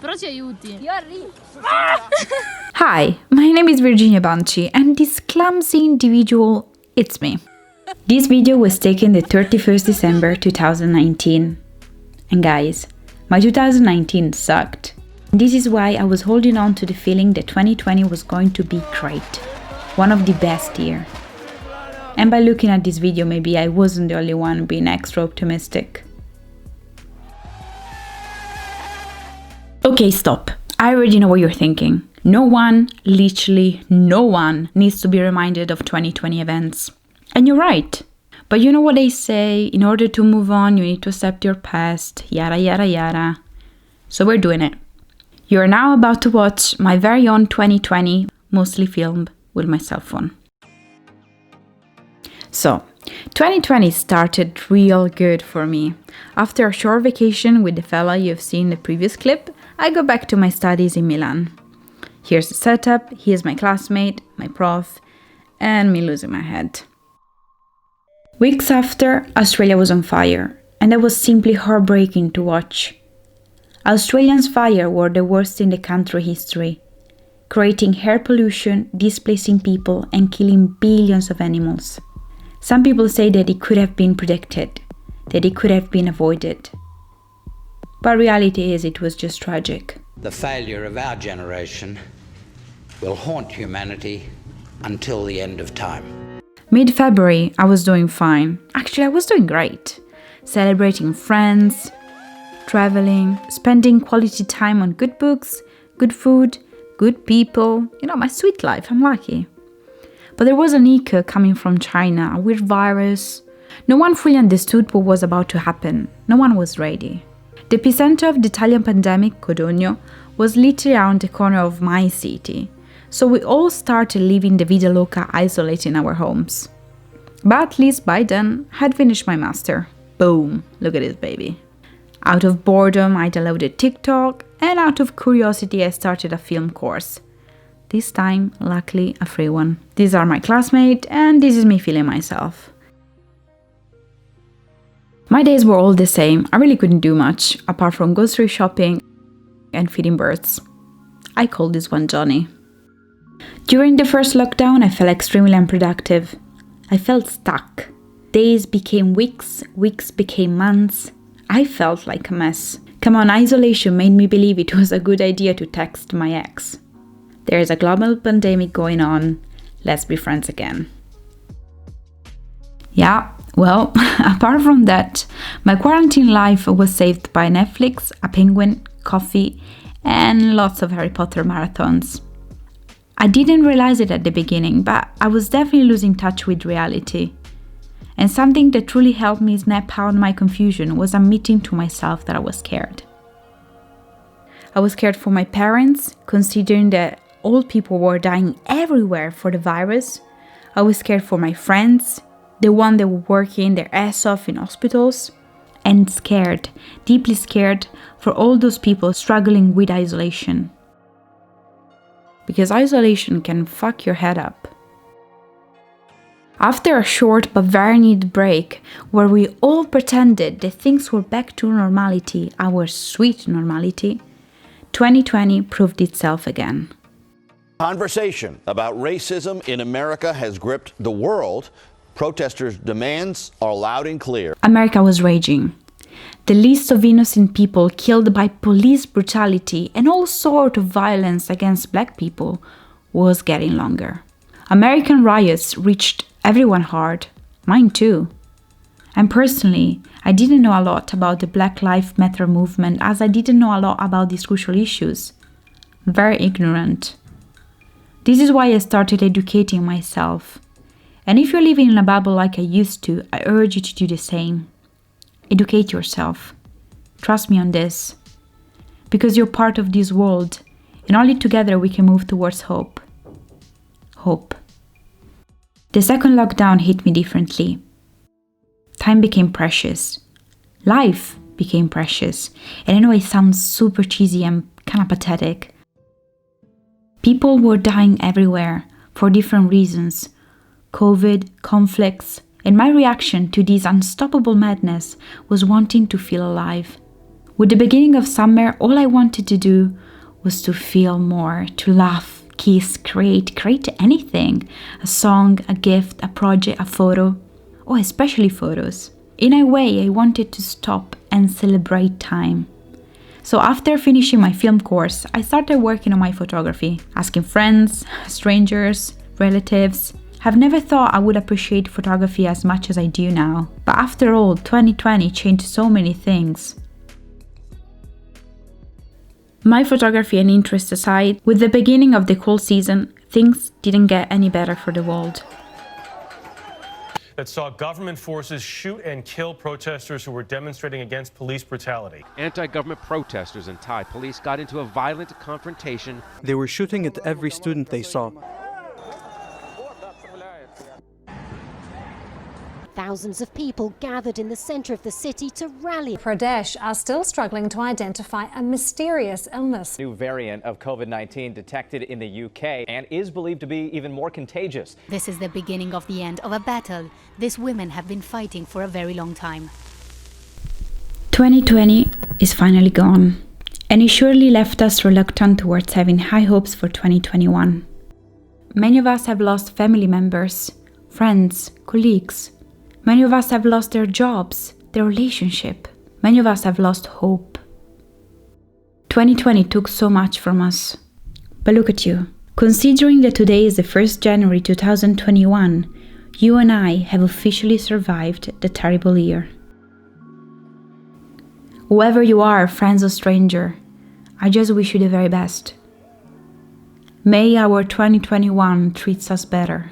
Però ci aiuti. Io arrivo. Hi, my name is Virginia Banci, and this clumsy individual, it's me. This video was taken the 31st December 2019. And guys, my 2019 sucked. This is why I was holding on to the feeling that 2020 was going to be great. One of the best year. And by looking at this video, maybe I wasn't the only one being extra optimistic. Okay, stop. I already know what you're thinking. No one, literally no one, needs to be reminded of 2020 events. And you're right. But you know what they say, in order to move on, you need to accept your past, yada yada yada. So we're doing it. You're now about to watch my very own 2020, mostly filmed with my cell phone. So, 2020 started real good for me. After a short vacation with the fella you've seen in the previous clip, I go back to my studies in Milan. Here's the setup, here's my classmate, my prof, and me losing my head. Weeks after, Australia was on fire, and that was simply heartbreaking to watch. Australians' fires were the worst in the country history, creating air pollution, displacing people, and killing billions of animals. Some people say that it could have been predicted, that it could have been avoided. But reality is it was just tragic. The failure of our generation will haunt humanity until the end of time. Mid-February, I was doing fine. Actually, I was doing great. Celebrating friends, traveling, spending quality time on good books, good food, good people. You know, my sweet life, I'm lucky. But there was an echo coming from China, a weird virus. No one fully understood what was about to happen. No one was ready. The epicenter of the Italian pandemic, Codogno, was literally around the corner of my city. So we all started living the vida loca isolated in our homes. But at least by then, I had finished my master. Boom, look at this baby. Out of boredom, I downloaded TikTok, and out of curiosity, I started a film course. This time, luckily, a free one. These are my classmates, and this is me feeling myself. My days were all the same. I really couldn't do much, apart from grocery shopping and feeding birds. I called this one Johnny. During the first lockdown, I felt extremely unproductive. I felt stuck. Days became weeks, weeks became months. I felt like a mess. Come on, isolation made me believe it was a good idea to text my ex. There is a global pandemic going on. Let's be friends again. Yeah, well, apart from that, my quarantine life was saved by Netflix, a penguin, coffee, and lots of Harry Potter marathons. I didn't realize it at the beginning, but I was definitely losing touch with reality. And something that truly helped me snap out my confusion was admitting to myself that I was scared. I was scared for my parents, considering that old people were dying everywhere for the virus. I was scared for my friends, the ones that were working their ass off in hospitals. And scared, deeply scared for all those people struggling with isolation. Because isolation can fuck your head up. After a short but very needed break, where we all pretended that things were back to normality, our sweet normality, 2020 proved itself again. Conversation about racism in America has gripped the world. Protesters' demands are loud and clear. America was raging. The list of innocent people killed by police brutality and all sorts of violence against black people was getting longer. American riots reached everyone hard, mine too. And personally, I didn't know a lot about the Black Lives Matter movement as I didn't know a lot about these crucial issues. Very ignorant. This is why I started educating myself. And if you're living in a bubble like I used to, I urge you to do the same. Educate yourself. Trust me on this. Because you're part of this world, and only together we can move towards hope. Hope. The second lockdown hit me differently. Time became precious. Life became precious. And I know it sounds super cheesy and kind of pathetic. People were dying everywhere for different reasons. COVID, conflicts, and my reaction to this unstoppable madness was wanting to feel alive. With the beginning of summer, all I wanted to do was to feel more, to laugh, kiss, create anything. A song, a gift, a project, a photo. Oh, especially photos. In a way, I wanted to stop and celebrate time. So after finishing my film course, I started working on my photography, asking friends, strangers, relatives. I've never thought I would appreciate photography as much as I do now. But after all, 2020 changed so many things. My photography and interest aside, with the beginning of the cold season, things didn't get any better for the world. That saw government forces shoot and kill protesters who were demonstrating against police brutality. Anti-government protesters and Thai police got into a violent confrontation. They were shooting at every student they saw. Thousands of people gathered in the center of the city to rally. Pradesh are still struggling to identify a mysterious illness. New variant of COVID-19 detected in the UK and is believed to be even more contagious. This is the beginning of the end of a battle these women have been fighting for a very long time. 2020 is finally gone, and it surely left us reluctant towards having high hopes for 2021. Many of us have lost family members, friends, colleagues. Many of us have lost their jobs, their relationship. Many of us have lost hope. 2020 took so much from us. But look at you. Considering that today is the 1st January 2021, you and I have officially survived the terrible year. Whoever you are, friends or stranger, I just wish you the very best. May our 2021 treats us better.